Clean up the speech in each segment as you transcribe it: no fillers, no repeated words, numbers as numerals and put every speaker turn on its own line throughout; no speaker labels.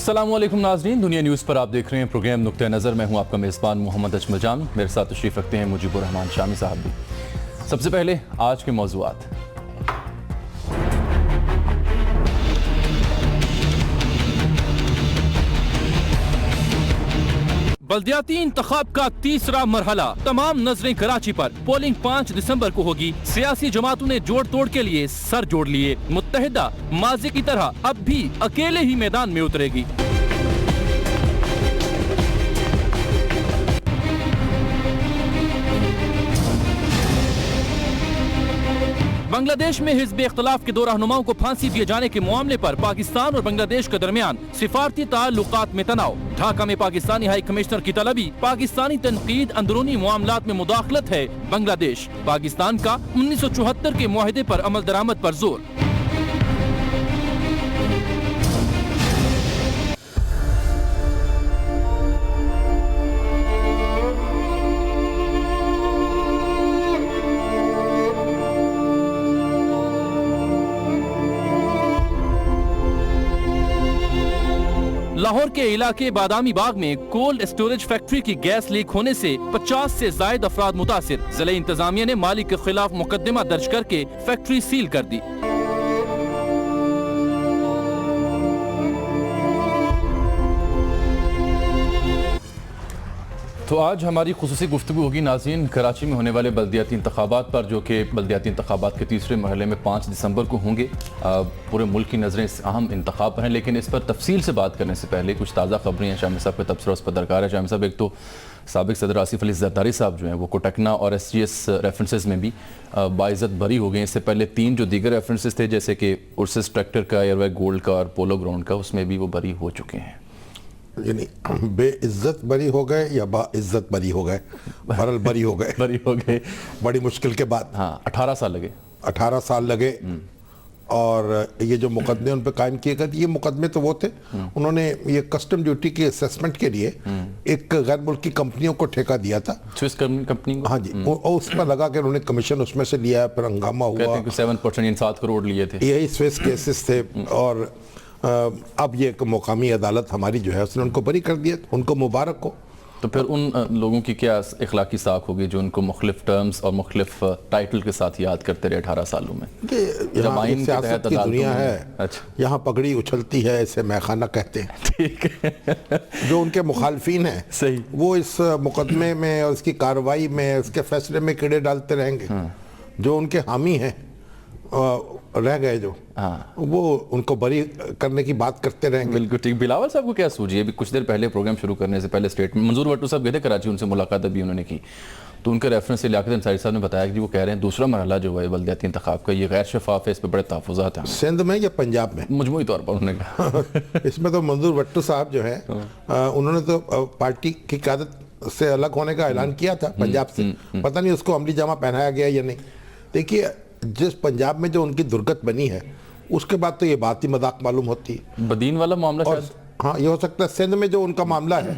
अस्सलाम वालेकुम नाज़रीन, दुनिया न्यूज़ पर आप देख रहे हैं प्रोग्राम नुक्ते नज़र। मैं हूं आपका मेज़बान मोहम्मद अजमल जान। मेरे साथ तशरीफ़ रखते हैं मुजीबुर रहमान शामी साहब भी। सबसे पहले आज के मौज़ूआत। बल्दियाती इंतखाब का तीसरा मरहला, तमाम नजरें कराची पर। पोलिंग 5 दिसंबर को होगी। सियासी जमातों ने जोड़ तोड़ के लिए सर जोड़ लिए। मुत्तहिदा माजी की तरह अब भी अकेले ही मैदान में उतरेगी। बांग्लादेश में हिज़्ब इख्तिलाफ के दो रहनुमाओं को फांसी दिए जाने के मामले पर पाकिस्तान और बांग्लादेश के दरमियान सिफारती ताल्लुकात में तनाव। ढाका में पाकिस्तानी हाई कमिश्नर की तलबी। पाकिस्तानी तनकीद अंदरूनी मामलात में मुदाखलत है बांग्लादेश। पाकिस्तान का 1974 के मुआहदे पर अमल दरामद पर जोर। लाहौर के इलाके बादामी बाग में कोल्ड स्टोरेज फैक्ट्री की गैस लीक होने से 50 से ज्यादा अफराद मुतासिर। जिला इंतजामिया ने मालिक के खिलाफ मुकदमा दर्ज करके फैक्ट्री सील कर दी। तो आज हमारी खुसूसी गुफ्तगू होगी नाज़रीन कराची में होने वाले बल्दियाती इंतखाबात पर, जो कि बल्दियाती इंतखाबात के तीसरे मरहले में 5 दिसंबर को होंगे। पूरे मुल्क की नज़रें इस अहम इंतखाब पर हैं, लेकिन इस पर तफसील से बात करने से पहले कुछ ताज़ा खबरें हैं। शामी साहब का तबसरा उस पर दरकार है। शामी साहब, एक तो साबिक सदर आसिफ अली जरदारी साहब जो हैं वो कोटकना और SGS रेफरेंसेस में भी बाइज़्ज़त बरी हो गए। इससे पहले 3 जो दीगर रेफरेंसेस थे, जैसे कि उर्सिस ट्रैक्टर का, एयरवे गोल्ड का और पोलो ग्राउंड का, उसमें भी वो बरी हो चुके हैं।
यानी बेइज्जत बरी हो गए या बाइज्जत बरी हो गए? बहरहाल बरी हो गए।
बरी हो गए
बड़ी मुश्किल के बाद।
हाँ, 18 साल लगे। 18
साल लगे। और ये जो मुकदमे उन पर कायम किए गए, ये मुकदमे तो वो थे, उन्होंने ये कस्टम ड्यूटी के असेसमेंट के लिए एक गैर मुल्की कंपनियों को ठेका दिया था, स्विस कंपनी। हाँ जी, और उस पर लगा के उन्होंने कमीशन उसमें से लिया, फिर हंगामा हुआ।
7% 7 करोड़ लिए थे।
यही स्विस केसेस थे। और अब ये एक मुकामी अदालत हमारी जो है उसने उनको बरी कर दिया। उनको मुबारक हो।
तो फिर उन लोगों की क्या इखलाकी साख होगी जो उनको मुख्तलिफ टर्म्स और मुख्तलिफ टाइटल के साथ याद करते रहे 18 सालों में?
यहाँ सियासत की दुनिया है। अच्छा, यहाँ पगड़ी उछलती है, इसे मैखाना कहते हैं।
ठीक है।
जो उनके मुखालफिन हैं, सही, वो इस मुकदमे में और उसकी कार्रवाई में, उसके फैसले में कीड़े डालते रहेंगे। जो उनके हामी हैं रह गए जो, वो उनको बरी करने की बात करते रहेंगे।
बिल्कुल ठीक। बिलावल साहब को क्या सूझी? अभी कुछ देर पहले प्रोग्राम शुरू करने से पहले स्टेटमेंट मंजूर भट्टो साहब गए थे कराची, उनसे मुलाकात अभी उन्होंने की, तो उनके रेफरेंस से लियाकत अंसारी साहब ने बताया कि वो कह रहे हैं दूसरा मरहला जो है बल्दियाती इंतखाब का, ये गैर शफाफ है, इस पर बड़े तहफ़्फ़ुज़ात हैं।
सिंध में या पंजाब में?
मजमूई तौर पर उन्होंने कहा।
इसमें तो मंजूर भट्टो साहब जो है, उन्होंने तो पार्टी की क़यादत से अलग होने का ऐलान किया था पंजाब से। पता नहीं उसको अमली जामा पहनाया गया या नहीं। देखिए, जिस पंजाब में जो उनकी दुर्गत बनी है, उसके बाद तो ये बात ही मजाक मालूम होती है।
बदीन वाला मामला शायद।
हाँ, ये हो सकता है सिंध में जो उनका मामला है,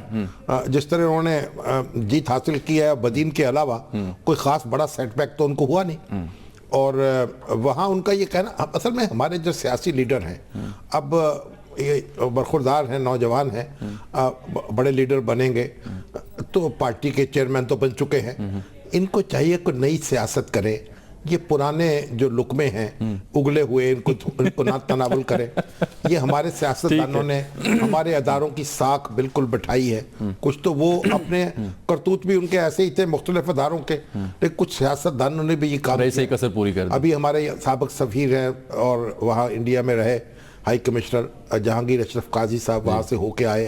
जिस तरह उन्होंने जीत हासिल की है, बदीन के अलावा कोई खास बड़ा सेटबैक तो उनको हुआ नहीं। और वहाँ उनका ये कहना, असल में हमारे जो सियासी लीडर हैं, अब ये बरखुरदार हैं, नौजवान हैं, बड़े लीडर बनेंगे, तो पार्टी के चेयरमैन तो बन चुके हैं, इनको चाहिए कोई नई सियासत करें। ये पुराने जो लुकमे हैं उगले हुए, इनको ना तनावुल करें। ये हमारे सियासतदानों ने हमारे अदारों की साख बिल्कुल बिठाई है। कुछ तो वो अपने करतूत भी उनके ऐसे ही थे मुख्तलिफ अदारों के, लेकिन कुछ सियासतदानों ने भी ये काम
सही कसर पूरी कर दी।
अभी हमारे साबिक सफीर हैं और वहाँ इंडिया में रहे हाई कमिश्नर जहांगीर अशरफ काजी साहब, वहाँ से होके आए।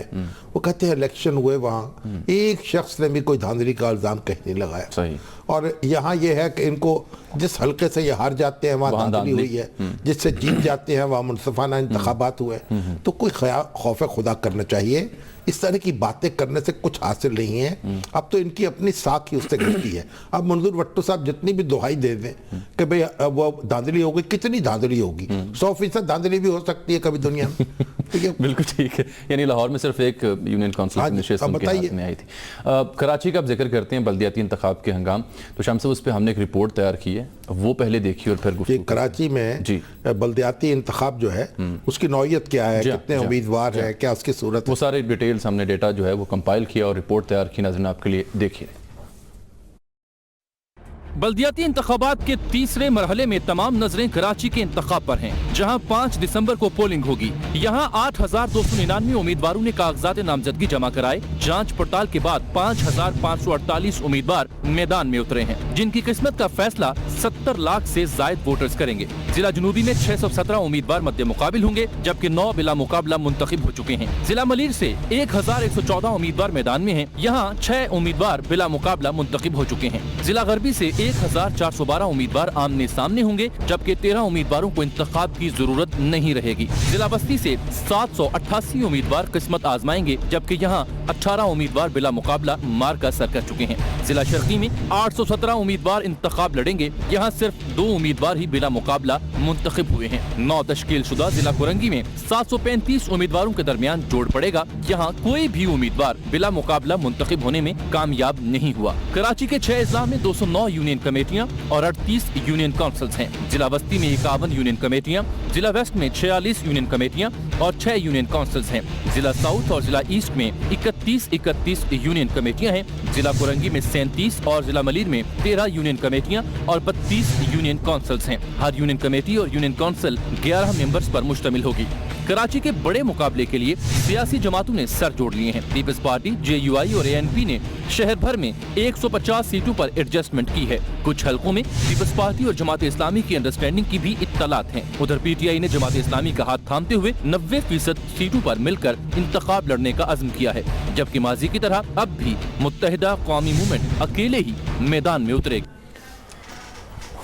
वो कहते हैं इलेक्शन हुए, वहाँ एक शख्स ने भी कोई धांधली का इल्ज़ाम कहीं नहीं लगाया। सही। और यहाँ ये है कि इनको जिस हल्के से ये हार जाते हैं वहाँ धांधली हुई है, जिससे जीत जाते हैं वहाँ मुनसिफाना इंतखाबात हुए। तो कोई खौफ खुदा करना चाहिए। इस तरह की बातें करने से कुछ हासिल नहीं है। अब तो इनकी अपनी साख ही उससे गिरती है। अब मंजूर भट्टो साहब जितनी भी दुहाई दे दें कि भाई वो धांधली होगी, कितनी धांधली होगी? 100% धांधली भी हो सकती है कभी दुनिया में।
बिल्कुल ठीक है। यानी लाहौर में सिर्फ एक यूनियन काउंसिल
हाँ
की
जी,
नशिस्त
अब
उनके हाथ
बताइए।
में आई थी। कराची का आप जिक्र करते हैं बल्दियाती इंतखाब के हंगाम, तो शाम से उस पर हमने एक रिपोर्ट तैयार की है, वो पहले देखिए और फिर
कि
गुफ्तगू
कराची में
जी।
बल्दियाती इंतखाब जो है उसकी नौइयत क्या है,
जी,
कितने
जी,
उम्मीदवार हैं, क्या उसकी सूरत
वो
है।
सारे डिटेल्स हमने डेटा जो है वो कंपाइल किया और रिपोर्ट तैयार की, नाज़रीन आपके लिए देखिए।
बल्दियाती इंतखाबात के तीसरे मरहले में तमाम नजरें कराची के इंतखाब पर हैं, जहां 5 दिसंबर को पोलिंग होगी। यहां 8,299 उम्मीदवारों ने कागजात नामजदगी जमा कराए। जांच पड़ताल के बाद 5,548 उम्मीदवार मैदान में उतरे हैं, जिनकी किस्मत का फैसला 70 लाख से जायद वोटर्स करेंगे। जिला जुनूबी में 617 उम्मीदवार मद्दे मुकाबिल होंगे, जबकि 9 बिला मुकाबला मुंतखब हो चुके हैं। जिला मलीर से 1,114 उम्मीदवार मैदान में हैं, यहाँ 6 उम्मीदवार बिला मुकाबला मुंतखब हो चुके हैं। जिला गरबी से 1,412 उम्मीदवार आमने सामने होंगे, जबकि 13 उम्मीदवारों को इंतखाब की जरूरत नहीं रहेगी। जिला बस्ती से 788 उम्मीदवार किस्मत आजमाएंगे, जबकि यहाँ 18 उम्मीदवार बिला मुकाबला मार्का सर कर चुके हैं। जिला शर्की में 817 उम्मीदवार इंतखाब लड़ेंगे, यहाँ सिर्फ 2 उम्मीदवार ही बिला मुकाबला मुंतखब हुए हैं। 9 तश्कील शुदा जिला कुरंगी में 735 उम्मीदवारों के दरमियान जोड़ पड़ेगा, यहाँ कोई भी उम्मीदवार बिला मुकाबला मुंतखब होने में कामयाब नहीं हुआ। कराची के 6 अजला में 209 यूनियन कमेटियां और 38 यूनियन काउंसिल्स हैं। जिला बस्ती में 51 यूनियन कमेटियां, जिला वेस्ट में 46 यूनियन कमेटियां और 6 यूनियन काउंसिल्स हैं। जिला साउथ और जिला ईस्ट में 31 यूनियन कमेटियां हैं। जिला कुरंगी में 37 और जिला मलीर में 13 यूनियन कमेटियां और 32 यूनियन काउंसिल्स हैं। हर यूनियन कमेटी और यूनियन काउंसिल 11 मेंबर्स पर मुश्तमिल होगी। कराची के बड़े मुकाबले के लिए सियासी जमातों ने सर जोड़ लिए हैं। पीपल्स पार्टी, JUI और ANP ने शहर भर में 150 सीटों पर एडजस्टमेंट की है। कुछ हलकों में पीपल्स पार्टी और जमात इस्लामी की अंडरस्टैंडिंग की भी इत्तलात हैं। उधर PTI ने जमात इस्लामी का हाथ थामते हुए 90% सीटों पर मिलकर इंतखाब लड़ने का अज़्म किया है, जबकि माजी की तरह अब भी मुत्तहिदा कौमी मूवमेंट अकेले ही मैदान में उतरेगी।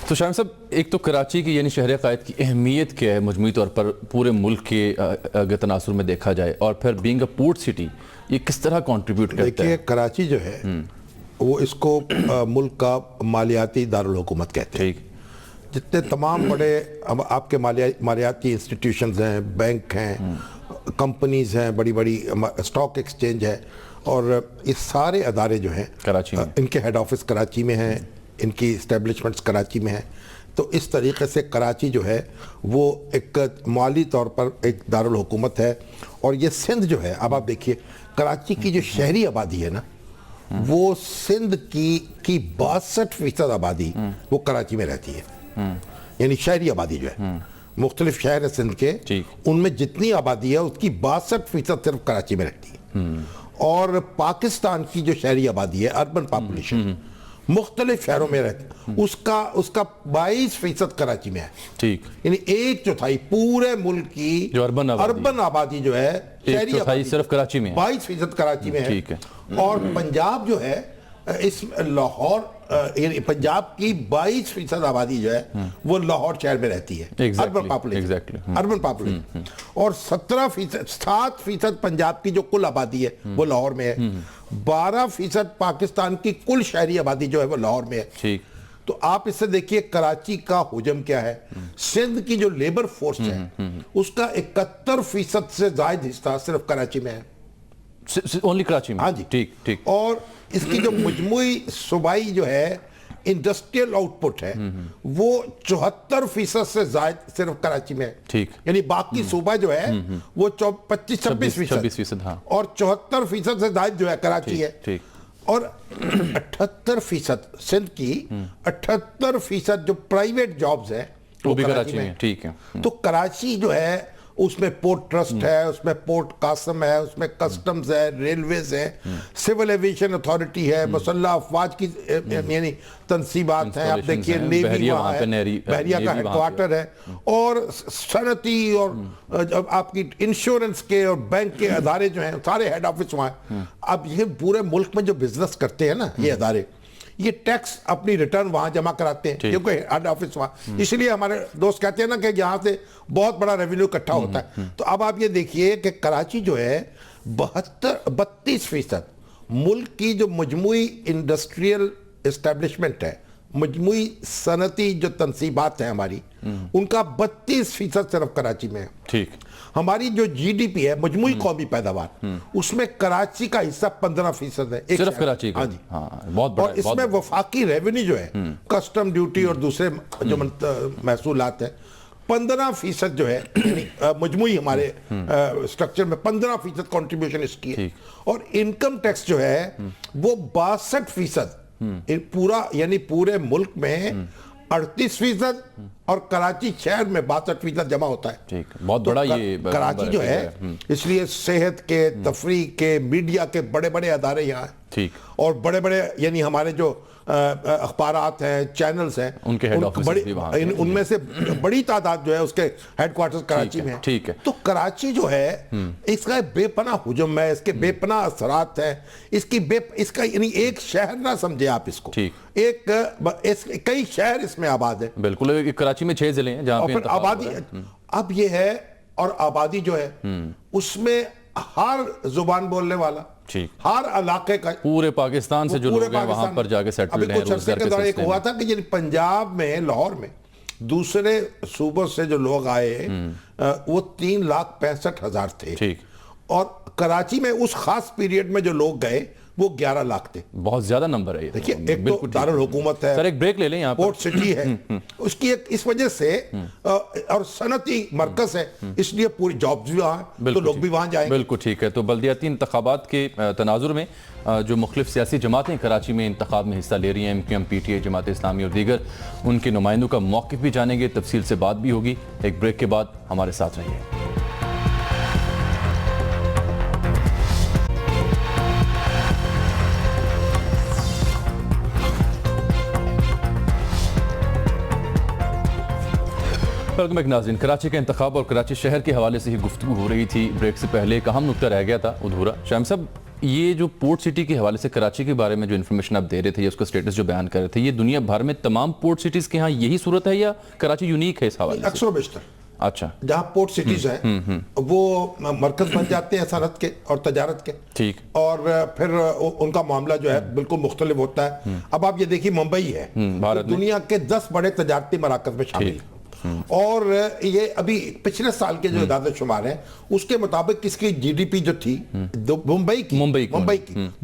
तो शाम साहब, एक तो कराची की यानी शहर क़ायद की अहमियत क्या है मजमूई तौर पर पूरे मुल्क के अगर तनासुर में देखा जाए, और फिर बीइंग अ पोर्ट सिटी ये किस तरह कंट्रीब्यूट करता है?
देखिए, कराची जो है वो इसको मुल्क का मालियाती दारुल हुकूमत कहते हैं।
ठीक।
जितने तमाम बड़े आपके मालियाती इंस्टीट्यूशंस हैं, बैंक हैं, कंपनीज हैं, बड़ी बड़ी स्टॉक एक्सचेंज है, और ये सारे अदारे जो हैं
कराची में,
इनके हेड ऑफिस कराची में हैं, इनकी इस्टेब्लिशमेंट्स कराची में हैं। तो इस तरीके से कराची जो है वो एक माली तौर पर एक दारुल हुकूमत है। और ये सिंध जो है, अब आप देखिए कराची की जो शहरी आबादी है ना, वो सिंध की 62% आबादी वो कराची में रहती है। यानी शहरी आबादी जो है, मुख्तलिफ शहर है सिंध के, उनमें जितनी आबादी है उसकी 62% सिर्फ कराची में रहती है। और पाकिस्तान की जो शहरी आबादी है, अर्बन पॉपुलेशन, मुख्तलिफ शहरों में रहती, उसका 22% कराची में है। ठीक। यानी 1/4 पूरे मुल्क की जो अर्बन आबादी जो है, शहरी आबादी
सिर्फ कराची में
22% कराची में है। ठीक है। और पंजाब जो है, इस लाहौर, पंजाब की 22% आबादी जो है वो लाहौर शहर में रहती है। Urban population, urban population. और 7% पंजाब की जो कुल आबादी है वो लाहौर में है। 12% पाकिस्तान की कुल शहरी आबादी जो है वो लाहौर में है। ठीक। तो आप इससे देखिए कराची का हुजम क्या है। सिंध की जो लेबर फोर्स है उसका 71% से ज्यादा हिस्सा सिर्फ कराची में है।
ओनली कराची में?
हाँ जी।
ठीक ठीक।
और इसकी जो मजमूई सूबाई जो है इंडस्ट्रियल आउटपुट है वो 74% से ज्यादा सिर्फ कराची में है। ठीक। यानी बाकी सूबा जो है वो 25-26%। हाँ। और 74% से ज्यादा जो है कराची है। ठीक। और 78% सिंध की 78% जो प्राइवेट जॉब्स है वो भी कराची में। ठीक है। तो कराची जो है उसमें पोर्ट ट्रस्ट है, उसमें पोर्ट कासम है, उसमें कस्टम्स है, रेलवेज है, सिविल एविएशन अथॉरिटी है, मुसल्लह अफवाज की यानी तंसीबात हैं। आप देखिए नेवी वहाँ है, बहरिया का हेडक्वार्टर है, और सनती और आपकी इंश्योरेंस के और बैंक के अदारे जो हैं सारे हेड ऑफिस वहाँ है। अब ये पूरे मुल्क में जो बिजनेस करते हैं ना ये अदारे, ये टैक्स अपनी रिटर्न वहां जमा कराते हैं क्योंकि हेड ऑफिस वहां। इसलिए हमारे दोस्त कहते हैं ना कि यहां से बहुत बड़ा रेवेन्यू इकट्ठा होता है। तो अब आप ये देखिए कि कराची जो है 32% मुल्क की जो मजमूई इंडस्ट्रियल एस्टेब्लिशमेंट है मजमूई सनती जो तनसीबात है हमारी, उनका 32% सिर्फ कराची में है।
ठीक।
हमारी जो जीडीपी है मजमूई कौमी पैदावार, उसमें कराची का हिस्सा 15% है।
सिर्फ कराची का?
हाँ जी,
हाँ, बहुत बड़ा।
और इसमें वफाकी रेवेन्यू जो है, कस्टम ड्यूटी और दूसरे जो महसूलात है, 15% जो है मजमूई हमारे स्ट्रक्चर में 15% कंट्रीब्यूशन इसकी है। और इनकम टैक्स जो है वो 62%, पूरा यानी पूरे मुल्क में 38% और कराची शहर में 62% जमा होता है।
ठीक, बहुत बड़ा ये
कराची जो है, इसलिए सेहत के, तफरीह के, मीडिया के बड़े बड़े अदारे यहाँ हैं।
ठीक।
और बड़े बड़े यानी हमारे जो अखबारात हैं, चैनल्स हैं,
उनके हेड ऑफिस भी वहाँ हैं।
उनमें से बड़ी तादाद जो है उसके हेडक्वार्टर्स कराची में है।
ठीक है।
तो कराची जो है इसका बेपनाह हुजूम है, इसके बेपनाह असरात हैं, इसका यानी एक शहर ना समझे आप इसको, कई शहर इसमें आबाद है।
बिल्कुल, कराची में 6 जिले हैं जहाँ पे
आबादी अब ये है, और आबादी जो है उसमें हर जुबान बोलने वाला, हर इलाके का,
पूरे पाकिस्तान से जो लोग हैं वहां पर जाके सेटल्ड हैं।
रोजगार के दौरान एक हुआ था कि पंजाब में, लाहौर में दूसरे सूबों से जो लोग आए वो 3,65,000 थे।
ठीक।
और कराची में उस खास पीरियड में जो लोग गए वो 11 लाख थे।
बहुत ज्यादा नंबर है ये।
देखिए, एक तो दारुल हुकूमत है,
सर एक ब्रेक ले लें, यहाँ
पोर्ट सिटी है, उसकी एक इस वजह से और सनती मरकज है, इसलिए पूरी जॉब्स भी वहाँ, तो लोग भी वहाँ जाएंगे।
बिल्कुल ठीक है। तो बल्दियाती इंतखाबात के तनाजुर में जो मुख्तलिफ सियासी जमातें कराची में इंतखाब में हिस्सा ले रही हैं, MQM, PTI, जमात इस्लामी और दीगर, उनके नुमाइंदों का मौक़िफ़ भी जानेंगे, तफसील से बात भी होगी। एक ब्रेक के बाद हमारे साथ रहिए। नाज़रीन, कराची का इंतखाब और कराची शहर के हवाले से ही गुफ्तगू हो रही थी। ब्रेक से पहले एक अहम नुकता रह गया था अधूरा। शाम साहब, ये जो पोर्ट सिटी के हवाले से कराची के बारे में जो इन्फॉर्मेशन आप दे रहे थे या उसका स्टेटस जो बयान कर रहे थे, ये दुनिया भर में तमाम पोर्ट सिटीज़ के यहाँ यही सूरत है या कराची यूनिक है इस हवाले से?
अक्सर बेशतर,
अच्छा,
जहाँ पोर्ट सिटीज हैं वो मरकज बन जाते हैं सनत के और तजारत के।
ठीक।
और फिर उनका मामला जो है बिल्कुल मुख्तलिफ होता है। अब आप ये देखिए, मुंबई है
भारत
दुनिया के 10 बड़े तजारती मराकज में शामिल है। और ये अभी पिछले साल के जो इदादत शुमार हैं उसके मुताबिक इसकी जीडीपी जो थी मुंबई की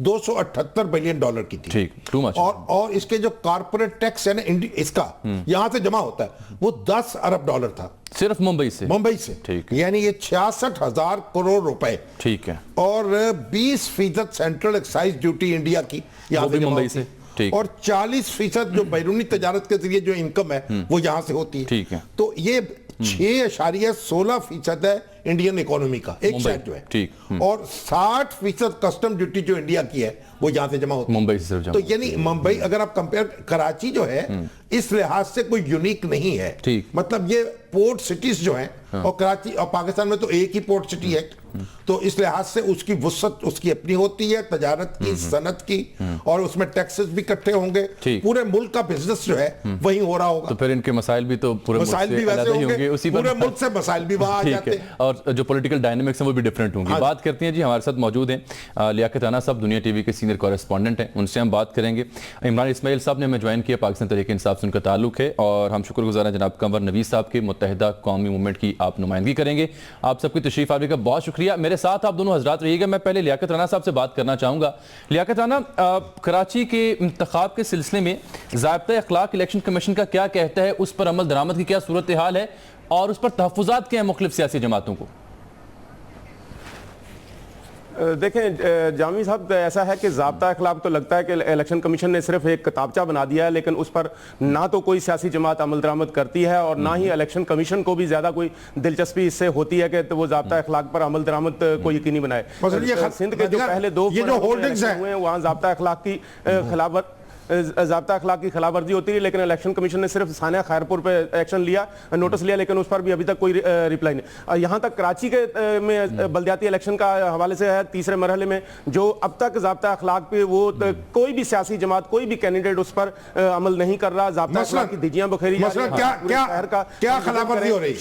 278 बिलियन डॉलर की थी।
ठीक, टू मच।
और इसके जो कॉर्पोरेट टैक्स है ना इसका यहां से जमा होता है वो 10 अरब डॉलर था, सिर्फ मुंबई से। ठीक। यानी ये 66,000 करोड़ रुपए।
ठीक है।
और 20% सेंट्रल एक्साइज ड्यूटी इंडिया की यहाँ से
मुंबई से।
और 40% जो बैरूनी तजारत के जरिए जो इनकम है वो यहाँ से होती है।
ठीक है।
तो ये 6.16% है इंडियन इकोनॉमी का एक शहर जो है।
ठीक।
और 60% कस्टम ड्यूटी जो इंडिया की है वो यहाँ से जमा होती है,
मुंबई से सिर्फ जमा।
तो यानी मुंबई, अगर आप कंपेयर, कराची जो है इस लिहाज से कोई यूनिक नहीं है।
ठीक।
मतलब ये पोर्ट सिटीज जो हैं, और कराची और पाकिस्तान में तो एक ही पोर्ट सिटी है, तो इस लिहाज से उसकी वुसअत उसकी अपनी होती है, तजारत की, सनत की, और उसमें टैक्सेस भी इकट्ठे होंगे। पूरे मुल्क का बिजनेस जो है वही हो रहा होगा।
तो फिर इनके मसाइल भी तो पूरे
मसाइल भी वैसे होंगे, उसी पूरे मुल्क से मसाइल भी वहां आ जाते हैं,
और जो पॉलिटिकल डायनामिक्स हैं वो भी डिफरेंट होंगी।
हाँ,
बात करते हैं जी, हमारे साथ मौजूद हैं लियाकत राना साहब, दुनिया टीवी के सीनियर कॉरेस्पॉन्डेंट हैं, उनसे हम बात करेंगे। इमरान इस्माइल साहब ने हमें ज्वाइन किया, पाकिस्तान तहरीक इंसाफ से उनका ताल्लुक है, और हम शुक्रगुजार हैं जनाब कंवर नवीद साहब के, मुत्तहिदा कौमी मूवमेंट की आप नुमाइंदगी करेंगे। आप सबकी तशरीफ आने का बहुत शुक्रिया। मेरे साथ आप दोनों हजरात रहिएगा। मैं पहले लियाकत राना साहब से बात करना चाहूँगा। लियाकत राना, कराची के इंतखाब के सिलसिले में ज़ाब्ता अखलाक इलेक्शन कमीशन का क्या कहता है, उस पर अमल दरामद की क्या सूरत हाल है, और उस पर तहफ़्फ़ुज़ात क्या हैं मुख्तलिफ सियासी जमातों को?
देखें जामी साहब, ऐसा है कि ज़ाब्ता अखलाक तो लगता है कि इलेक्शन कमीशन ने सिर्फ एक किताबचा बना दिया है, लेकिन उस पर ना तो कोई सियासी जमात अमल दरामद करती है और ना ही इलेक्शन कमीशन को भी ज़्यादा कोई दिलचस्पी इससे होती है कि तो वो ज़ाब्ता अखलाक पर अमल दरामद को यकीनी बनाए। सिंध के जो पहले 2 होल्डिंग्स हुए हैं वहाँ ज़ाब्ता अखलाक की ज़ाब्ता अखलाक की खिलाफवर्जी होती है, लेकिन इलेक्शन कमीशन ने सिर्फ सानिया खैरपुर पे एक्शन लिया, नोटिस लिया, लेकिन उस पर भी अभी तक कोई रिप्लाई नहीं। यहाँ तक कराची के में बल्दियाती इलेक्शन का हवाले से है, तीसरे मरहले में जो अब तक ज़ाब्ता अखलाक पे वो कोई भी सियासी जमात, कोई भी कैंडिडेट उस पर अमल नहीं कर रहा। ज़ाब्ता अखलाक की धज्जियां बखेरी जा रही हैं।
क्या खिलाफवर्जी हो रही है?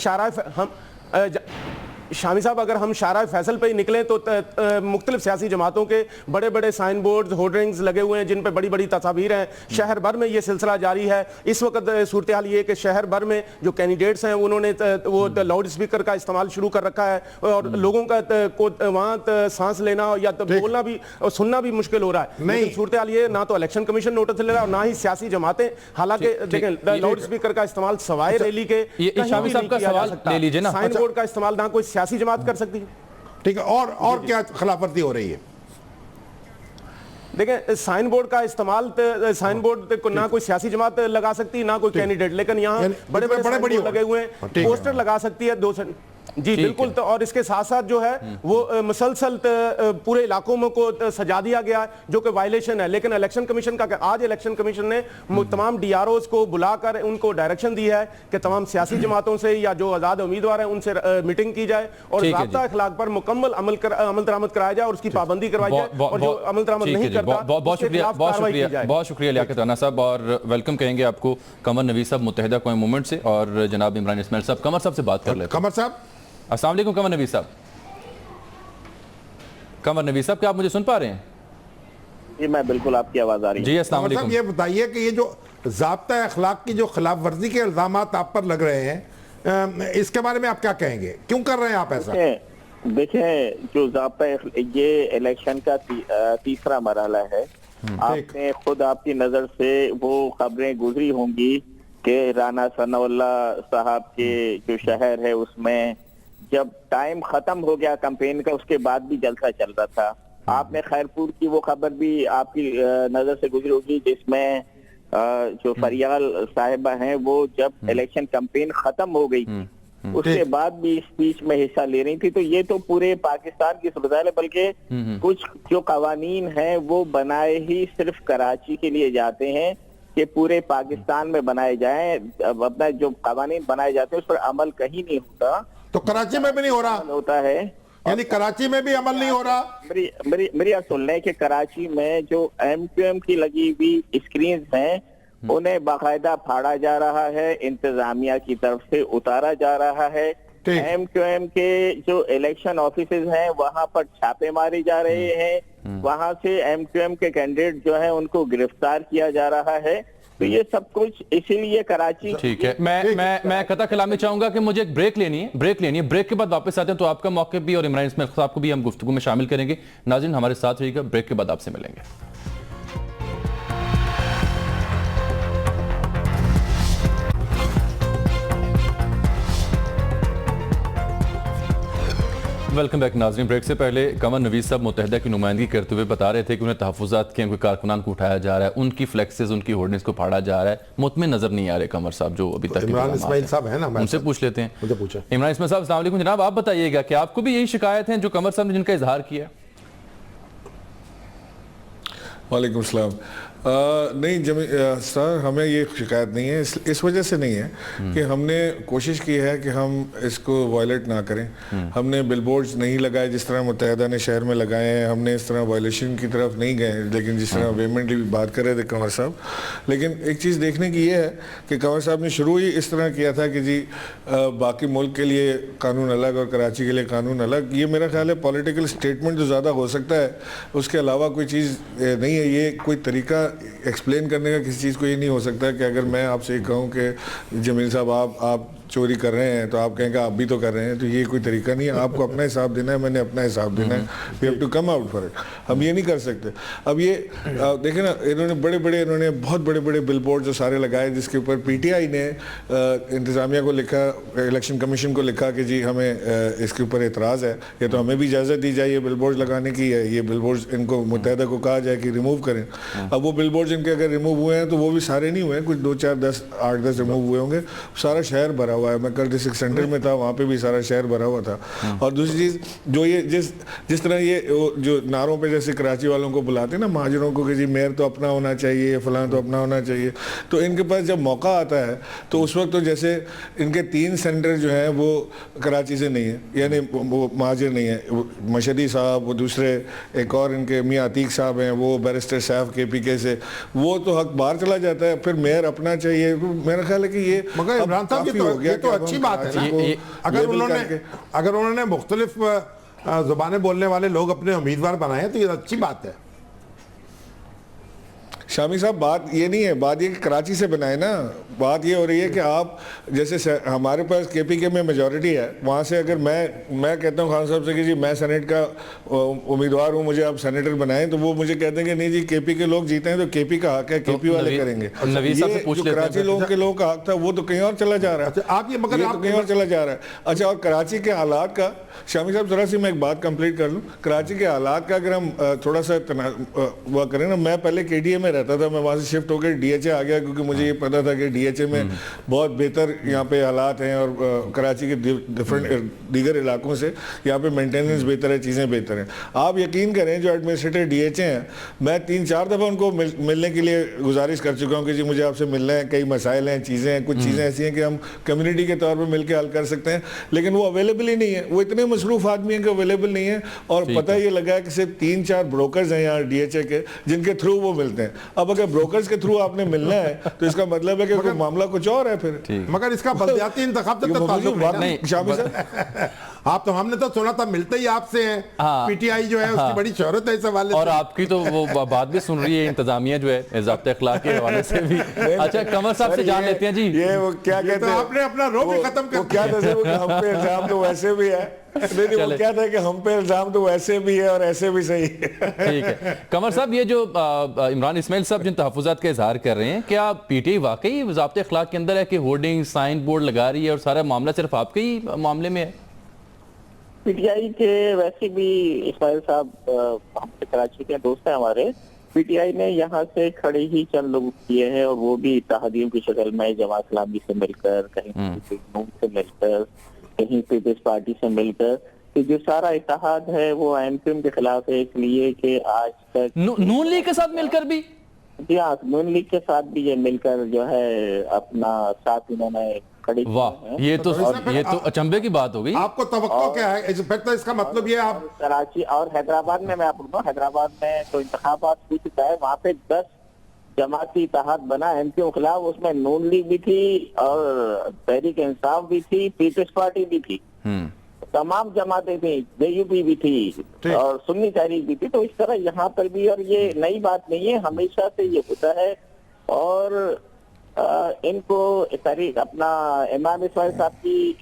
शामी साहब, अगर हम शारा फैसल पे ही निकले तो मुख्तलिफ सियासी जमातों के बड़े बड़े साइन बोर्ड, होर्डिंग्स लगे हुए हैं जिन पे बड़ी बड़ी तस्वीर हैं। शहर भर में ये सिलसिला जारी है। इस वक्त सूरत हाल ये कि शहर भर में जो कैंडिडेट्स हैं उन्होंने वो लाउड स्पीकर का इस्तेमाल शुरू कर रखा है और लोगों का को वहाँ सांस लेना या बोलना भी और सुनना भी मुश्किल हो रहा है।
नहीं,
सूरत हाल ये ना तो इलेक्शन कमीशन नोटिस ले रहा है और ना ही सियासी जमातें। हालांकि देखें, लाउड स्पीकर का इस्तेमाल सवाए रैली के
शामी साहब का सवाल ले लीजिए ना।
साइन बोर्ड का इस्तेमाल ना कोई सियासी जमात कर सकती है।
ठीक है, और क्या खिलाफवर्जी हो रही है?
देखें, साइन बोर्ड का इस्तेमाल साइन बोर्ड को ना कोई सियासी जमात लगा सकती, ना कोई कैंडिडेट, लेकिन यहाँ बड़े बड़े लगे हुए हैं। पोस्टर लगा सकती है 200। जी बिल्कुल। तो और इसके साथ साथ जो है वो मुसलसल पूरे इलाकों में को सजा दिया गया है जो कि वायलेशन है। लेकिन इलेक्शन कमीशन का आज इलेक्शन कमीशन ने तमाम डीआरओज को बुलाकर उनको डायरेक्शन दी है कि तमाम सियासी जमातों से या जो आजाद उम्मीदवार हैं उनसे मीटिंग की जाए और ज़ाब्ता अखलाक पर मुकम्मल अमल दरामद कराया जाए और उसकी पाबंदी करवाई जाए और जो अमल दरामद नहीं करता
बहुत शुक्रिया लियाकत राना साहब। और वेलकम कहेंगे आपको कमर नवीस साहब मुत्तहिदा कौम मूवमेंट से और जनाब इमरान इस्माइल साहब। कमर साहब से बात कर लेते हैं।
कमर साहब,
अस्सलाम वालेकुम। कमर नवीस साहब, कमर नवीस साहब, क्या आप मुझे सुन पा रहे हैं?
जी मैं बिल्कुल, आपकी आवाज आ रही है।
जी अस्सलाम
कमर साहब,
वालेकुम।
ये बताइए कि ये जो ज़ाब्ता अखलाक की जो खिलाफ वर्जी के इल्जाम आप पर लग रहे हैं, इसके बारे में आप क्या कहेंगे? क्यों कर रहे हैं आप ऐसा?
देखें, जो ज़ाब्ता ये इलेक्शन का तीसरा मरहला है। आपने खुद आपकी नजर से वो खबरें गुजरी होंगी कि राना सनाउल्लाह साहब के जो शहर है उसमें जब टाइम खत्म हो गया कैंपेन का उसके बाद भी जलसा चल रहा था। आपने खैरपुर की वो खबर भी आपकी नजर से गुजरी होगी जिसमें जो फरियाल साहिबा हैं वो जब इलेक्शन कैंपेन खत्म हो गई उसके बाद भी स्पीच में हिस्सा ले रही थी। तो ये तो पूरे पाकिस्तान की सूरत है, बल्कि कुछ जो कवानीन हैं वो बनाए ही सिर्फ कराची के लिए जाते हैं कि पूरे पाकिस्तान में बनाए जाएं। अपना जो कवानीन बनाए जाते हैं उस पर अमल कहीं नहीं होता।
तो कराची में भी नहीं हो रहा
होता है,
यानी कराची में भी अमल नहीं हो रहा।
मेरी बात सुन लें कि कराची में जो MQM की लगी हुई स्क्रीन हैं उन्हें बाकायदा फाड़ा जा रहा है, इंतजामिया की तरफ से उतारा जा रहा है। MQM के जो इलेक्शन ऑफिसेज हैं वहां पर छापे मारे जा रहे हैं, वहां से MQM के कैंडिडेट जो है उनको गिरफ्तार किया जा रहा है। तो ये सब कुछ इसीलिए कराची।
ठीक है, मैं कता कलामी चाहूंगा कि मुझे एक ब्रेक लेनी है। ब्रेक के बाद वापस आते हैं तो आपका मौके भी और इमरान इस्माइल साहब को भी हम गुफ्तगू में शामिल करेंगे। नाज़रीन हमारे साथ रहिएगा, ब्रेक के बाद आपसे मिलेंगे। वेलकम बैक नाज़रीन। ब्रेक से पहले कमर नवीस साहब मुत्तहिदा की नुमाइंदगी करते हुए बता रहे थे कि उन्हें तहफ़्फ़ुज़ात के उनके कारकुनान को उठाया जा रहा है, उनकी फ्लेक्सेस, उनकी होर्डिंग्स को फाड़ा जा रहा है। मुतमिन नजर नहीं आ रहे कमर साहब जो अभी तक।
इमरान इस्माइल साहब है ना,
उनसे पूछ लेते हैं।
मुझे पूछा
इमरान इस्माइल साहब, अस्सलाम वालेकुम जनाब। आप बताइएगा कि आपको भी यही शिकायत है जो कमर साहब ने जिनका इजहार किया?
वालेकुम सलाम। नहीं सर, हमें ये शिकायत नहीं है। इस वजह से नहीं है कि हमने कोशिश की है कि हम इसको वायलेट ना करें। हमने बिलबोर्ड्स नहीं लगाए जिस तरह मुत्तहिदा ने शहर में लगाए हैं। हमने इस तरह वायलेशन की तरफ नहीं गए, लेकिन जिस तरह वेमेंट की बात कर रहे थे कंवर साहब। लेकिन एक चीज़ देखने की ये है कि कंवर साहब ने शुरू ही इस तरह किया था कि जी बाकी मुल्क के लिए कानून अलग और कराची के लिए कानून अलग। ये मेरा ख्याल है पॉलिटिकल स्टेटमेंट जो ज़्यादा हो सकता है, उसके अलावा कोई चीज़ नहीं है। ये कोई तरीका एक्सप्लेन करने का किसी चीज़ को ये नहीं हो सकता कि अगर मैं आपसे कहूँ कि जमील साहब आप चोरी कर रहे हैं तो आप कहेंगे आप भी तो कर रहे हैं। तो ये कोई तरीका नहीं है। आपको अपना हिसाब देना है, मैंने अपना हिसाब देना है। We have to come out for it. हम ये नहीं कर सकते। अब ये देखें ना, इन्होंने बहुत बड़े बड़े बिलबोर्ड जो सारे लगाए जिसके ऊपर PTI ने इंतज़ामिया को लिखा, इलेक्शन कमीशन को लिखा कि जी हमें इसके ऊपर एतराज़ है, या तो हमें भी इजाज़त दी जाए ये बिलबोर्ड लगाने की है, ये बिलबोर्ड इनको मुत्तहिदा को कहा जाए कि रिमूव करें। अब वो बिलबोर्ड इनके अगर रिमूव हुए हैं तो वो भी सारे नहीं हुए हैं, कुछ 2 4 10 8 10 रिमूव हुए होंगे। सारा शहर भरा हुआ है। मैं कल डिस्ट्रिक्ट सेंटर में था, वहाँ पे भी सारा शहर भरा हुआ था। और दूसरी चीज़ जो ये जिस तरह ये जो नारों पे जैसे कराची वालों को बुलाते हैं ना महाजरों को कि जी मेयर तो अपना होना चाहिए, फलां तो अपना होना चाहिए, तो इनके पास जब मौका आता है तो उस वक्त तो जैसे इनके 3 सेंटर जो हैं वो कराची से नहीं है, यानी वो महाजर नहीं है। मशदी साहब, वो दूसरे एक और इनके मियाँ अतीक साहब हैं, वो बैरिस्टर साहब KPK से, वो तो हक बाहर चला जाता है। फिर मेयर अपना चाहिए। मेरा ख्याल है कि ये
मगर इमरान साहब
गया
ये तो
कि अब हम
अच्छी बात है ना।
कराची को
अगर उन्होंने मुख्तलिफ जुबानें बोलने वाले लोग अपने उम्मीदवार बनाए हैं तो ये अच्छी बात है।
शामी साहब, बात ये नहीं है, बात ये कि कराची से बनाए ना, बात ये हो रही है कि आप जैसे हमारे पास केपीके में मेजॉरिटी है, वहाँ से अगर मैं कहता हूँ खान साहब से कि जी मैं सेनेट का उम्मीदवार हूँ, मुझे आप सेनेटर बनाएं, तो वो मुझे कहते हैं कि नहीं जी केपी के लोग जीते हैं तो केपी का हक है, केपी वाले करेंगे। ये जो कराची लोगों के लोगों का हक था वो तो कहीं और चला जा रहा है।
आप ये मगर
तो कहीं और चला जा रहा है। अच्छा, और कराची के हालात का, शामी साहब जरा सी मैं एक बात कंप्लीट कर लूँ। कराची के हालात का अगर हम थोड़ा सा वो करें ना, मैं पहले केडीए में रहता था, मैं वहाँ से शिफ्ट होकर डीएचए आ गया क्योंकि मुझे ये पता था कि डीएचए में बहुत बेहतर यहाँ पे हालात हैं और कराची के डिफरेंट दीगर इलाकों से यहाँ पे मेंटेनेंस बेहतर है, चीज़ें बेहतर हैं। आप यकीन करें जो एडमिनिस्ट्रेटर डीएचए हैं, मैं 3-4 दफ़ा उनको मिलने के लिए गुजारिश कर चुका हूँ कि जी मुझे आपसे मिलना है, कई मसाइल हैं, चीज़ें हैं, कुछ चीज़ें ऐसी हैं कि हम कम्युनिटी के तौर पर मिल के हल कर सकते हैं, लेकिन वो अवेलेबल ही नहीं है। वो इतने मसरूफ आदमी हैं कि अवेलेबल नहीं है। और पता ये लगा है कि सिर्फ 3-4 ब्रोकर्स हैं यहाँ डीएचए के जिनके थ्रू वो मिलते हैं। अब अगर ब्रोकर्स के थ्रू आपने मिलना है तो इसका मतलब है कि मामला कुछ और है फिर।
मगर इसका बल्दियाती इंतखाब तक तो ताल्लुक नहीं
नहीं शामी साहब,
आप तो हमने तो सुना था मिलते ही आपसे हैं। पीटीआई जो है उसकी बड़ी शोहरत है इस हवाले से।
और आपकी तो वो बात भी सुन रही है इंतजामिया जो है ज़ाब्ते अखलाक के हवाले से भी। अच्छा, कमर साहब से जान लेते हैं जी,
ये वो क्या कहते हैं,
आपने अपना रो भी खत्म कर
क्या था हम पे इल्जाम तो वैसे भी है, नहीं वो क्या था कि हम पे इल्जाम तो वैसे भी है और ऐसे भी सही है।
ठीक है कमर साहब, ये जो इमरान इस्माइल साहब जिन तहफ़्फ़ुज़ात का इजहार कर रहे हैं, क्या पीटीआई वाकई ज़ाब्ते अखलाक के अंदर है कि होर्डिंग साइन बोर्ड लगा रही है और सारा मामला सिर्फ आपके ही मामले में है?
पीटीआई के वैसे भी इस्माइल साहब हम कराची के दोस्त हैं हमारे। पीटीआई ने यहाँ से खड़े ही चंद लोग किए हैं और वो भी इत्तेहादियों की शक्ल में जमात इस्लामी से मिलकर, कहीं नून से मिलकर, कहीं पीपल्स पार्टी से मिलकर। तो जो सारा इत्तेहाद है वो एमक्यूएम के खिलाफ है, इसलिए कि आज तक
नून लीग के साथ मिलकर भी,
जी हाँ, नून लीग के साथ भी ये मिलकर जो है अपना साथ इन्होंने खड़ी।
वाह, ये तो अचंभे की बात हो गई।
आपको तवक्को क्या है? फिर तो इसका मतलब ये आप
कराची और हैदराबाद में, मैं आपको बताऊं, हैदराबाद में तो इंतखाबात हो चुका है, वहाँ पे 10 जमाती इत्तेहाद बना एमक्यू के खिलाफ। उसमें नून लीग भी थी और तहरीक इंसाफ भी थी, पीपल्स पार्टी भी थी, तमाम जमातें थी, जेयूपी भी थी और सुन्नी तहरीक भी थी। तो इस तरह यहाँ पर भी, और ये नई बात नहीं है, हमेशा से ये होता है। और इनको तहरीक अपना इमाम इस्माइल साहब की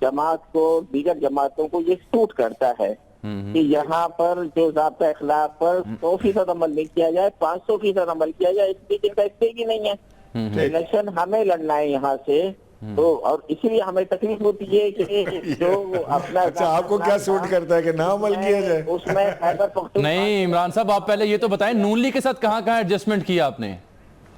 जमात को, दीगर जमातों को ये सूट करता है कि यहाँ पर जो ज़ाब्ता अखलाक पर 100% अमल नहीं किया जाए, 500% अमल किया जाए। इस बीच इनका स्टेज ही नहीं है। इलेक्शन हमें लड़ना है यहाँ से, तो और इसीलिए हमें तकलीफ होती है कि जो अपना
अच्छा, आपको क्या सूट करता है कि ना अमल किया जाए?
उसमें खैबर पख्तूनख्वा
नहीं इमरान साहब, आप पहले ये तो बताएं नून लीग के साथ कहाँ एडजस्टमेंट किया आपने?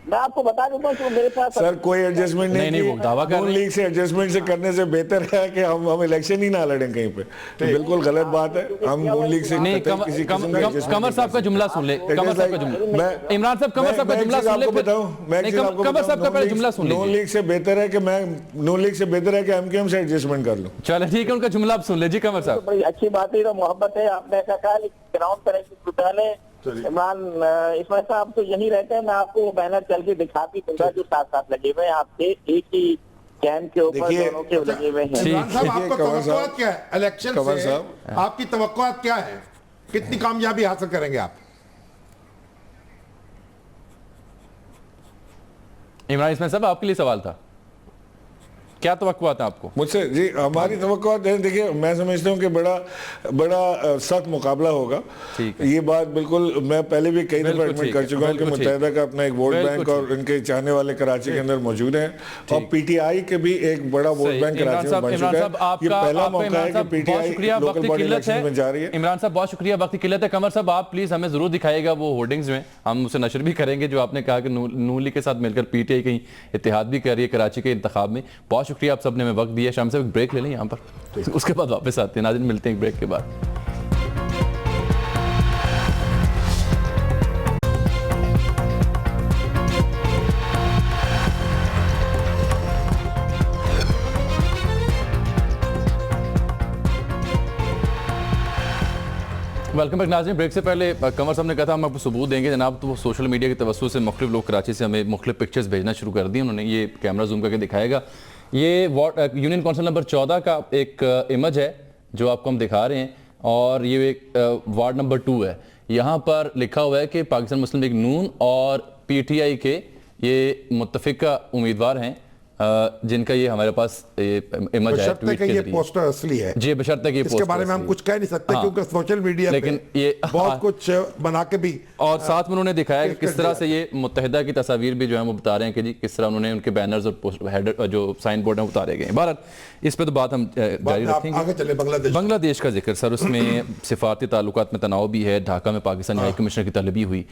मैं आपको बता देता हूँ मेरे पास
सर कोई एडजस्टमेंट नहीं,
वो दावा कर
नून लीग से एडजस्टमेंट से करने से बेहतर है कि हम इलेक्शन ही ना लड़ें कहीं पे। तो बिल्कुल गलत बात है। हम नून लीग से
नहीं, कमर साहब का जुमला सुन ले, कमर साहब का जुमला, इमरान साहब कमर साहब का जुमला सुन ले, कमर साहब का पहले जुमला सुन ले।
नून लीग से बेहतर है कि मैं नून लीग से बेहतर है कि एमक्यूएम से एडजस्टमेंट कर लूं।
चलो ठीक है, उनका जुमला आप सुन ले जी कमर साहब।
बड़ी अच्छी बात है, तो मोहब्बत है। आपने ऐसा कहा ग्राउंड पर ऐसी पहले इमरान इस्माइल साहब तो यही रहते हैं। मैं आपको वो बैनर चल के दिखा भी दूंगा जो साथ साथ लगे हुए हैं आपके, एक ही कैंप के ऊपर दोनों के लगे हुए हैं।
इमरान साहब, आपको तवक्कुआत क्या है इलेक्शन से? आपकी तवक्कुआत क्या है? कितनी कामयाबी हासिल करेंगे आप?
इमरान इस्माइल साहब, आपके लिए सवाल था, क्या तवक्कुआत है आपको?
मुझसे जी हमारी तवक्कुआत है, देखिए मैं समझता हूँ कि बड़ा सख्त मुकाबला होगा। ये बात बिल्कुल मैं पहले भी कई दफा एडमिट कर चुका हूँ कि मुत्तहिदा का अपना एक वोट बैंक और इनके चाहने वाले कराची के अंदर मौजूद हैं और पीटीआई के भी एक बड़ा वोट बैंक कराची में बन चुका है। ये पहला मौका है कि पीटीआई लोकल बॉडी इलेक्शन में जा रही है।
इमरान साहब बहुत शुक्रिया, वक्त की किल्लत है। कमर साहब आप प्लीज हमें जरूर दिखाएगा वो होर्डिंग्स में, हम उसे नशर भी करेंगे जो आपने कहा कि नून लीग के साथ मिलकर पीटीआई कहीं इत्तेहाद भी कर रही है कराची के इंतखाब में। बहुत शुक्रिया आप सबने हमें वक्त दिया। शाम से एक ब्रेक ले लें यहाँ पर, उसके बाद वापस आते हैं। नाज़रीन मिलते हैं एक ब्रेक के बाद। वेलकम बैक नाज़रीन। ब्रेक से पहले कमर साहब ने कहा था हम आपको सबूत देंगे जनाब, तो वो सोशल मीडिया के तवज्जुह से मुख्तलिफ लोग कराची से हमें मुख्तलिफ पिक्चर्स भेजना शुरू कर दिए उन्होंने। ये कैमरा जूम करके दिखाएगा ये यूनियन काउंसिल नंबर 14 का एक इमेज है जो आपको हम दिखा रहे हैं, और ये एक वार्ड नंबर 2 है। यहाँ पर लिखा हुआ है कि पाकिस्तान मुस्लिम लीग नून और पीटीआई के ये मुत्तफिका उम्मीदवार हैं, जिनका ये हमारे पास इमेज है ट्वीट के
ये
जरिए।
पोस्टर असली है
जी, बशर्ते कि ये
इसके
पोस्टर
बारे में हम
असली
कुछ कह नहीं सकते
हाँ,
क्योंकि सोशल मीडिया
लेकिन
पे
ये
बहुत कुछ बना के भी
और साथ में उन्होंने दिखाया कि
पेश
किस
कर
तरह
दिया।
से ये मुत्तहिदा की तस्वीर भी जो है वो बता रहे हैं कि जी किस तरह उन्होंने उनके बैनर्स और हेडर जो साइन बोर्ड हैं उतारे गए हैं। भारत इस पे तो बात हम जारी
आप
रखेंगे।
आगे चले
बांग्लादेश का जिक्र सर, उसमें सिफारती ताल्लुकात में तनाव भी है। ढाका में पाकिस्तानी हाई कमिश्नर की तलबी हुई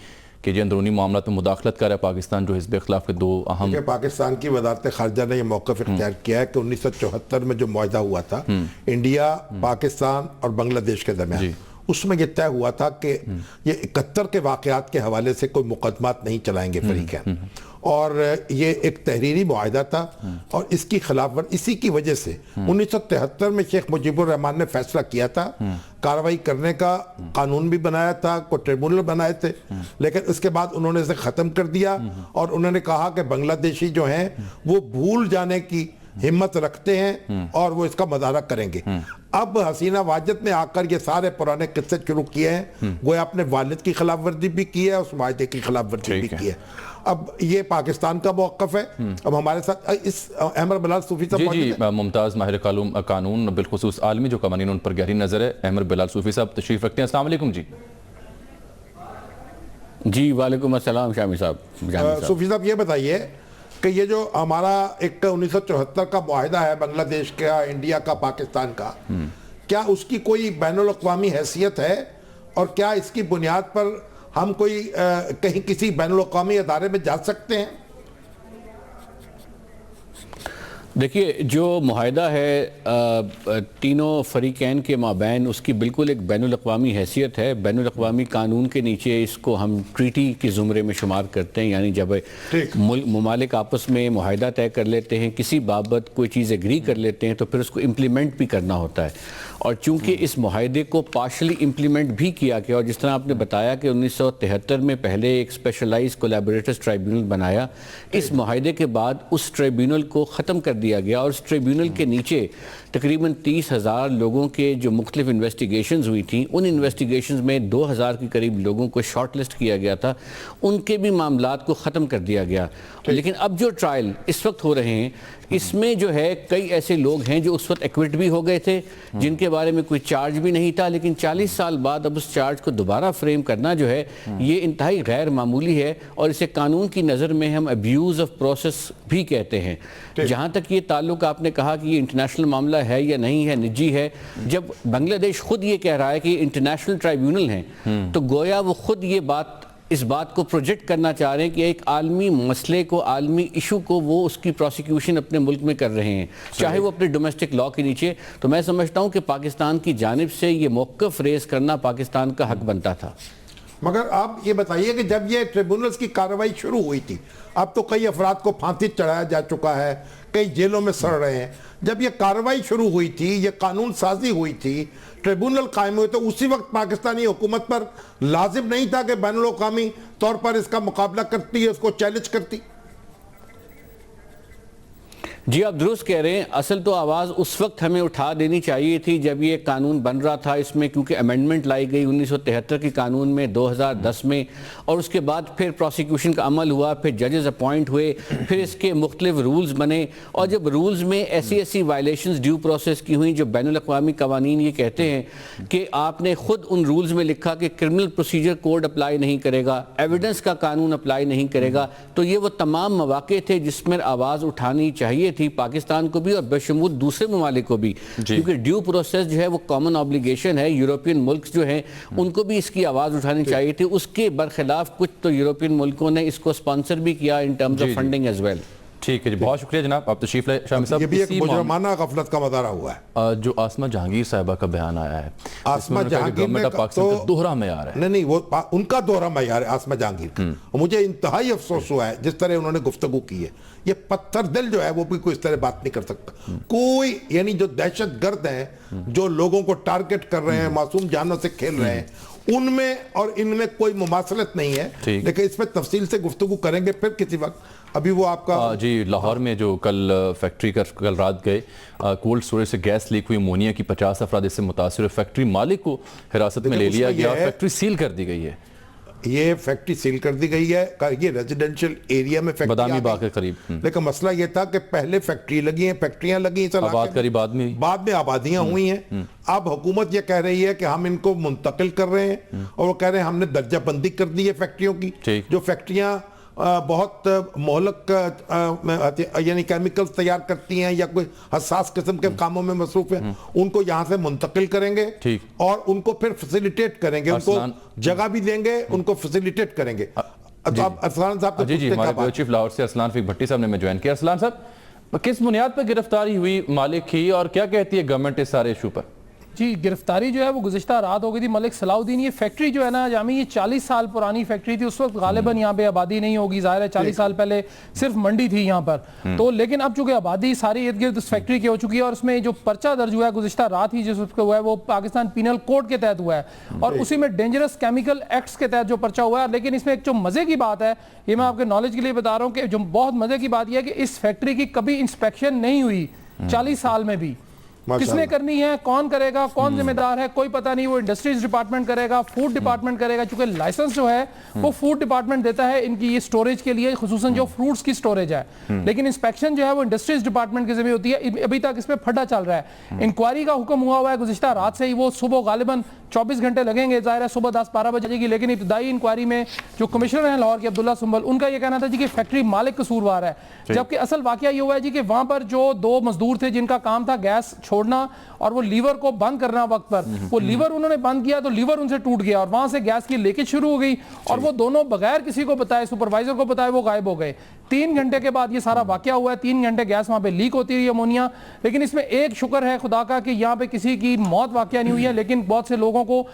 कि जी अंदरूनी मामला में मुदाखलत कर रहा है पाकिस्तान, जो हिज़्ब इख्तिलाफ के दो अहम।
पाकिस्तान की वजारत खारजा ने यह मौक़िफ़ इख्तियार किया है कि 1974 में जो मुआहदा हुआ था इंडिया, पाकिस्तान और बांग्लादेश के दरमियान, उसमें यह तय हुआ था कि ये 71 के वाक़यात के हवाले से कोई मुकदमात नहीं चलाएंगे फरीक़ैन, और ये एक तहरीरी मुआहदा था और इसकी खिलाफवर्जी इसी की वजह से 1973 में शेख मुजीबुर रहमान ने फैसला किया था, कार्रवाई करने का कानून भी बनाया था, को ट्रिब्यूनल बनाए थे, लेकिन उसके बाद उन्होंने इसे ख़त्म कर दिया और उन्होंने कहा कि बांग्लादेशी जो हैं वो भूल जाने की हिम्मत रखते हैं और वो इसका मजारा करेंगे। अब हसीना वाजिद ने आकर ये सारे पुराने किस्से शुरू किए हैं, वो अपने वालिद की खिलाफ वर्जी भी की है, उस माहदे की खिलाफ वर्जी भी की है। अब ये पाकिस्तान का मौक़िफ़ है। अब हमारे साथ इस अहमद बिलाल सूफी साहब
जी मुमताज़ माहिर कानून बिलखुसूस आलमी जो कवानीन उन पर गहरी नज़र है, अहमद बिलाल सूफी साहब तशरीफ़ रखते हैं। अस्सलाम वालेकुम जी।
जी वालेकुम अस्सलाम शामी साहब।
सूफी साहब ये बताइए कि ये जो हमारा एक 1974 का मुआहिदा है बांग्लादेश का, इंडिया का, पाकिस्तान का, क्या उसकी कोई बैनुल अक़वामी हैसियत है और क्या इसकी बुनियाद पर हम कोई कहीं किसी बैनुल अक़वामी अदारे में जा सकते हैं?
देखिए, जो मुआहिदा है तीनों फरीकैन के माबैन, उसकी बिल्कुल एक बैनुल अक़वामी हैसियत है। बैनुल अक़वामी कानून के नीचे इसको हम ट्रीटी के ज़ुमरे में शुमार करते हैं, यानी जब मुमालिक आपस में मुआहिदा तय कर लेते हैं, किसी बाबत कोई चीज़ एग्री कर लेते हैं, तो फिर उसको इम्प्लीमेंट भी करना होता है। और चूंकि इस मुआहिदे को पार्शली इम्प्लीमेंट भी किया गया, और जिस तरह आपने बताया कि 1973 में पहले एक स्पेशलाइज्ड कोलैबोरेटर्स ट्राइब्यूनल बनाया, इस मुआहिदे के बाद उस ट्राइब्यूनल को ख़त्म कर दिया गया और उस ट्रिब्यूनल के नीचे तकरीबन 30,000 लोगों के जो मुख्तलिफ इन्वेस्टिगेशंस हुई थी, उन इन्वेस्टिगेशंस में 2,000 के करीब लोगों को शॉर्ट लिस्ट किया गया था, उनके भी मामलात को ख़त्म कर दिया गया। लेकिन अब जो ट्रायल इस वक्त हो रहे हैं, इसमें जो है कई ऐसे लोग हैं जो उस वक्त एक्विट भी हो गए थे, जिनके बारे में कोई चार्ज भी नहीं था, लेकिन 40 साल बाद अब उस चार्ज को दोबारा फ्रेम करना जो है ये इंतहाई गैर मामूली है, और इसे कानून की नज़र में हम अब्यूज़ ऑफ प्रोसेस भी कहते हैं। जहाँ तक ये ताल्लुक आपने कहा कि ये इंटरनेशनल मामला है या नहीं है, निजी है, जब बांग्लादेश खुद ये कह रहा है कि इंटरनेशनल ट्राइब्यूनल है, तो गोया वो खुद ये इस बात को प्रोजेक्ट करना चाह रहे हैं कि एक आलमी मसले को, आलमी इशू को वो उसकी प्रोसिक्यूशन अपने मुल्क में कर रहे हैं, चाहे वो अपने डोमेस्टिक लॉ के नीचे। तो मैं समझता हूँ कि पाकिस्तान की जानिब से ये मौक़िफ़ रेज़ करना पाकिस्तान का हक बनता था।
मगर आप ये बताइए कि जब ये ट्रिब्यूनल्स की कार्रवाई शुरू हुई थी, अब तो कई अफराद को फांसी चढ़ाया जा चुका है, कई जेलों में सड़ रहे हैं, जब ये कार्रवाई शुरू हुई थी, ये कानून साजी हुई थी, ट्रिब्यूनल कायम हुए, तो उसी वक्त पाकिस्तानी हुकूमत पर लाजिम नहीं था कि बैनुल अक़वामी तौर पर इसका मुकाबला करती है, उसको चैलेंज करती?
जी आप दुरुस्त कह रहे हैं। असल तो आवाज़ उस वक्त हमें उठा देनी चाहिए थी जब ये कानून बन रहा था। इसमें क्योंकि अमेंडमेंट लाई गई 1973 के कानून में 2010 में, और उसके बाद फिर प्रोसिक्यूशन का अमल हुआ, फिर जजेस अपॉइंट हुए, फिर इसके मुख्तलिफ रूल्स बने, और जब रूल्स में ऐसी वायलेशंस ड्यू प्रोसेस की हुई, जो बैनुल अक़वामी कवानीन ये कहते हैं कि आपने खुद उन रूल्स में लिखा कि क्रिमिनल प्रोसीजर कोड अप्लाई नहीं करेगा, एविडेंस का कानून अप्लाई नहीं करेगा, तो ये वो तमाम मौके थे जिसमें आवाज़ उठानी चाहिए थी पाकिस्तान को भी और बेशुमार दूसरे ममालिक को भी, क्योंकि ड्यू प्रोसेस जो है वो कॉमन ऑब्लिगेशन है। यूरोपियन मुल्क जो हैं उनको भी इसकी आवाज़ उठानी चाहिए थी। उसके बरखिलाफ कुछ तो यूरोपियन मुल्कों ने इसको स्पॉन्सर भी किया in terms of funding as well.
ठीक है जी, बहुत शुक्रिया जनाब, आप तशरीफ लाए शामी साहब।
ये भी एक मुजरमाना गफलत का मज़ारा हुआ है।
जो आसमा जहांगीर साहिबा का बयान आया है,
आसमा जहांगीर ने
पाकिस्तान का दोहरा मेयार है।
नहीं, वो उनका दोहरा मेयार है आसमा जहांगीर का। मुझे इंतहाई अफसोस हुआ है जिस तरह उन्होंने गुफ्तगू की है। ये पत्थर दिल जो है वो भी कोई इस तरह बात नहीं कर सकता। कोई यानी जो दहशत गर्द हैं, जो लोगों को टारगेट कर रहे हैं, मासूम जानों से खेल रहे हैं, उनमें और इनमें कोई मुमासलत नहीं है,
ठीक।
लेकिन इस पर तफसील से गुफ्तगू करेंगे फिर किसी वक्त। अभी वो आपका
जी, लाहौर में जो कल फैक्ट्री का कल रात गए कोल्ड स्टोरेज से गैस लीक हुई, अमोनिया की 50 अफराद इससे मुतासिर, फैक्ट्री मालिक को हिरासत में ले लिया गया और फैक्ट्री सील कर दी गई है।
ये फैक्ट्री सील कर दी गई है, ये रेजिडेंशियल एरिया में फैक्ट्री
बदामी बाग के करीब।
लेकिन मसला ये था कि पहले फैक्ट्री लगी हैं, फैक्ट्रियां लगी इस इलाके
आबाद करीब
बाद में आबादियां हुई हैं। अब हुकूमत ये कह रही है कि हम इनको मुंतकिल कर रहे हैं और वो कह रहे हैं हमने दर्जाबंदी कर दी है फैक्ट्रियों की, जो फैक्ट्रियां बहुत मोहलक यानी केमिकल्स तैयार करती हैं या कोई हसास किस्म के कामों में मसरूफ हैं, उनको यहाँ से मुंतकिल करेंगे और उनको फिर फैसिलिटेट करेंगे, उनको जगह भी देंगे, उनको फैसिलिटेट करेंगे। अब अरसलान साहब
जी हमारे चीफ लाहौर से अरसलान फीक भट्टी साहब ने मैं ज्वाइन किया। अरसलान साहब, किस बुनियाद पर गिरफ्तारी हुई मालिक की और क्या कहती है गवर्नमेंट इस सारे इशू पर?
जी, गिरफ्तारी जो है वो गुज़िश्ता रात हो गई थी। मलिक सलाउद्दीन, ये फैक्ट्री जो है ना जामी, ये 40 साल पुरानी फैक्ट्री थी। उस वक्त गालिबन यहाँ पे आबादी नहीं होगी, ज़ाहिर है 40 साल पहले सिर्फ मंडी थी यहाँ पर। तो लेकिन अब चूंकि आबादी सारी इर्द गिर्द उस फैक्ट्री की हो चुकी है और उसमें जो पर्चा दर्ज हुआ है गुज़िश्ता रात ही जिस उसका हुआ है वो पाकिस्तान पीनल कोड के तहत हुआ है और उसी में डेंजरस केमिकल एक्ट्स के तहत जो पर्चा हुआ है। लेकिन इसमें एक जो मजे की बात है, ये मैं आपके नॉलेज के लिए बता रहा हूँ कि जो बहुत मजे की बात यह है कि इस फैक्ट्री की कभी इंस्पेक्शन नहीं हुई 40 साल में भी। किसने करनी है, कौन करेगा, कौन जिम्मेदार है, कोई पता नहीं। वो इंडस्ट्रीज डिपार्टमेंट करेगा, फूड डिपार्टमेंट करेगा, क्योंकि लाइसेंस जो है वो फूड डिपार्टमेंट देता है इनकी ये स्टोरेज के लिए, खुसूसन जो फ्रूट्स की स्टोरेज है। लेकिन इंस्पेक्शन जो है वो इंडस्ट्रीज डिपार्टमेंट की जिम्मे होती है। अभी तक इसमें फटा चल रहा है। इंक्वायरी का हुक्म हुआ है गुज़िश्ता रात से ही, वो सुबह गालिबन 24 घंटे लगेंगे, जाहिर है सुबह 10-12 बजे जाएगी। लेकिन इब्तदाई इंक्वायरी में जो कमिश्नर हैं लाहौर के अब्दुल्ला सुंबल, उनका यह कहना था जी कि फैक्ट्री मालिक कसूरवार है, जबकि असल वाकया ये हुआ है जी कि वहां पर जो 2 मजदूर थे जिनका काम था गैस छोड़ना और वो लीवर को बंद करना वक्त पर, वो लीवर उन्होंने बंद किया तो लीवर उनसे टूट गया और वहां से गैस की लीकेज शुरू हो गई और वो दोनों बगैर किसी को बताए, सुपरवाइजर को बताए, वो गायब हो गए। 3 घंटे के बाद ये सारा वाकया हुआ है। 3 घंटे गैस वहां पे लीक होती रही अमोनिया। लेकिन इसमें एक शुक्र है खुदा का कि यहाँ पे किसी की मौत वाकया नहीं हुई है, लेकिन बहुत से लोगों को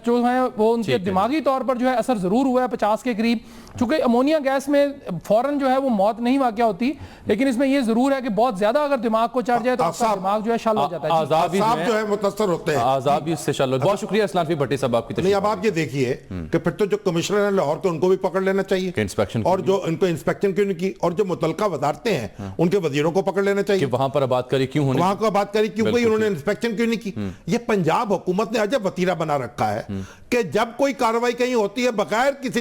जो है वो उनके दिमागी तौर पर जो है असर जरूर हुआ है 50 के करीब। चूंकि अमोनिया गैस में फौरन जो है वो मौत नहीं वाकया होती, लेकिन इसमें ये जरूर है कि बहुत ज्यादा अगर दिमाग को चढ़ जाए तो आपका दिमाग जो है शल हो जाता है।
आज़ाब जो है मुतासर होते हैं,
आज़ाब भी इससे शल। बहुत शुक्रिया अरसलान फीक भट्टी साहब आपकी।
नहीं, अब आप ये देखिए कि फिर तो जो कमिश्नर है लाहौर के उनको भी पकड़ लेना चाहिए
इंस्पेक्शन,
और जो इनको इंस्पेक्शन क्यों नहीं की, और जो मुतलका वजारतें हैं उनके वजीरों को पकड़ लेना चाहिए।
वहां पर आबादकारी क्यों होनी, वहां
को आबादकारी क्यों गई, उन्होंने इंस्पेक्शन क्यों नहीं की। ये पंजाब हुकूमत ने अजब वतीरा बना रखा है कि जब कोई कार्रवाई कहीं होती है बगैर किसी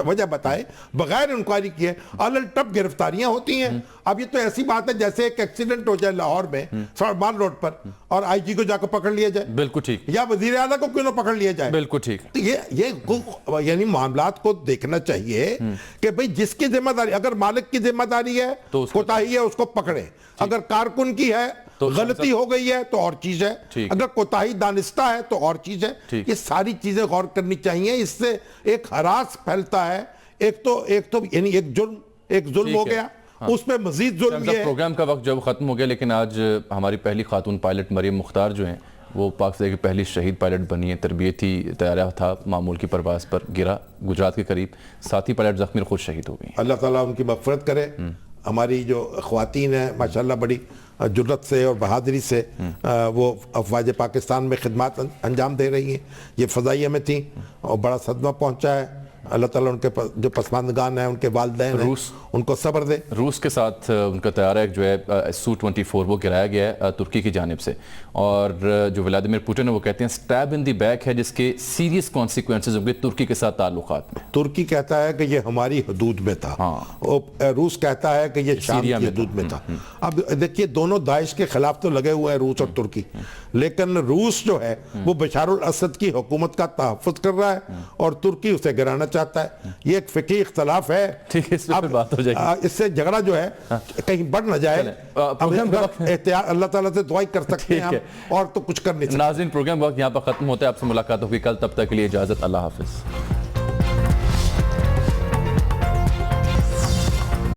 वजह बताए, बगैर इंक्वायरी किए अलटप गिरफ्तारियां होती हैं। अब ये तो ऐसी बात है जैसे एक एक्सीडेंट हो जाए लाहौर में सड़माल रोड पर और आईजी को जाकर पकड़ लिया जाए।
बिल्कुल ठीक।
या वजीर आला को क्यों ना पकड़ लिया जाए।
बिल्कुल ठीक।
तो ये यानी मामलात को देखना चाहिए कि भाई जिसकी जिम्मेदारी, अगर मालिक की जिम्मेदारी है तो कोताही है उसको पकड़े, अगर कारकुन की है तो गलती हो गई है तो और चीज है, अगर कोताही दानिस्ता है तो और चीज है। ये सारी चीजें गौर करनी चाहिए। इससे एक हरास फैलता है। एक तो यानी एक जुल्म हो गया, उसमें मजीद जुल्म ये है।
प्रोग्राम का वक्त जब खत्म हो गया, लेकिन आज हमारी पहली खातून पायलट मरियम मुख्तार जो हैं वो पाकिस्तान की पहली शहीद पायलट बनी है। तरबियती तैयारा था, मामूल की परवाज पर गिरा गुजरात के करीब, साथी पायलट जख्मी खुद शहीद हो गई।
अल्लाह ताला उनकी मग़फ़िरत करे। हमारी जो ख़वातीन है माशाल्लाह बड़ी जुर्रत से और बहादुरी से वो अफ़वाज पाकिस्तान में खिदमत अंजाम दे रही हैं। ये फ़ज़ाइया में थी और बड़ा सदमा पहुँचा है। अल्लाह ताला उनके जो पसमानदगान है, उनके वालिदैन हैं, उनको सब्र दे।
रूस के साथ उनका तैयारा जो है Su-24 वो गिराया गया है तुर्की की जानिब से, और जो व्लादिमीर पुतिन है वो कहते हैं स्टैब इन दी बैक है जिसके सीरियस कॉन्सिक्वेंसेज होंगे तुर्की के साथ ताल्लुकात में।
तुर्की कहता है कि ये हमारी हदूद में था, रूस कहता है कि ये शाम की हदूद में था। अब देखिए दोनों दाइश के खिलाफ तो लगे हुए हैं रूस और तुर्की, लेकिन रूस जो है वो बशारुल असद की हुकूमत का तहफ़्फ़ुज़ कर रहा है और तुर्की उसे गिराना चाहता है। ये एक फिकी इख्तलाफ है।
ठीक है, इस पे बात हो जाएगी।
इससे झगड़ा जो है कहीं बढ़ न जाए। अल्लाह ताला से दुआ कर सकते हैं हम, और तो कुछ कर नहीं सकते।
नाज़रीन, प्रोग्राम वक्त यहाँ पर खत्म होता है। आपसे मुलाकात होगी कल, तब तक के लिए इजाजत, अल्लाह हाफिज।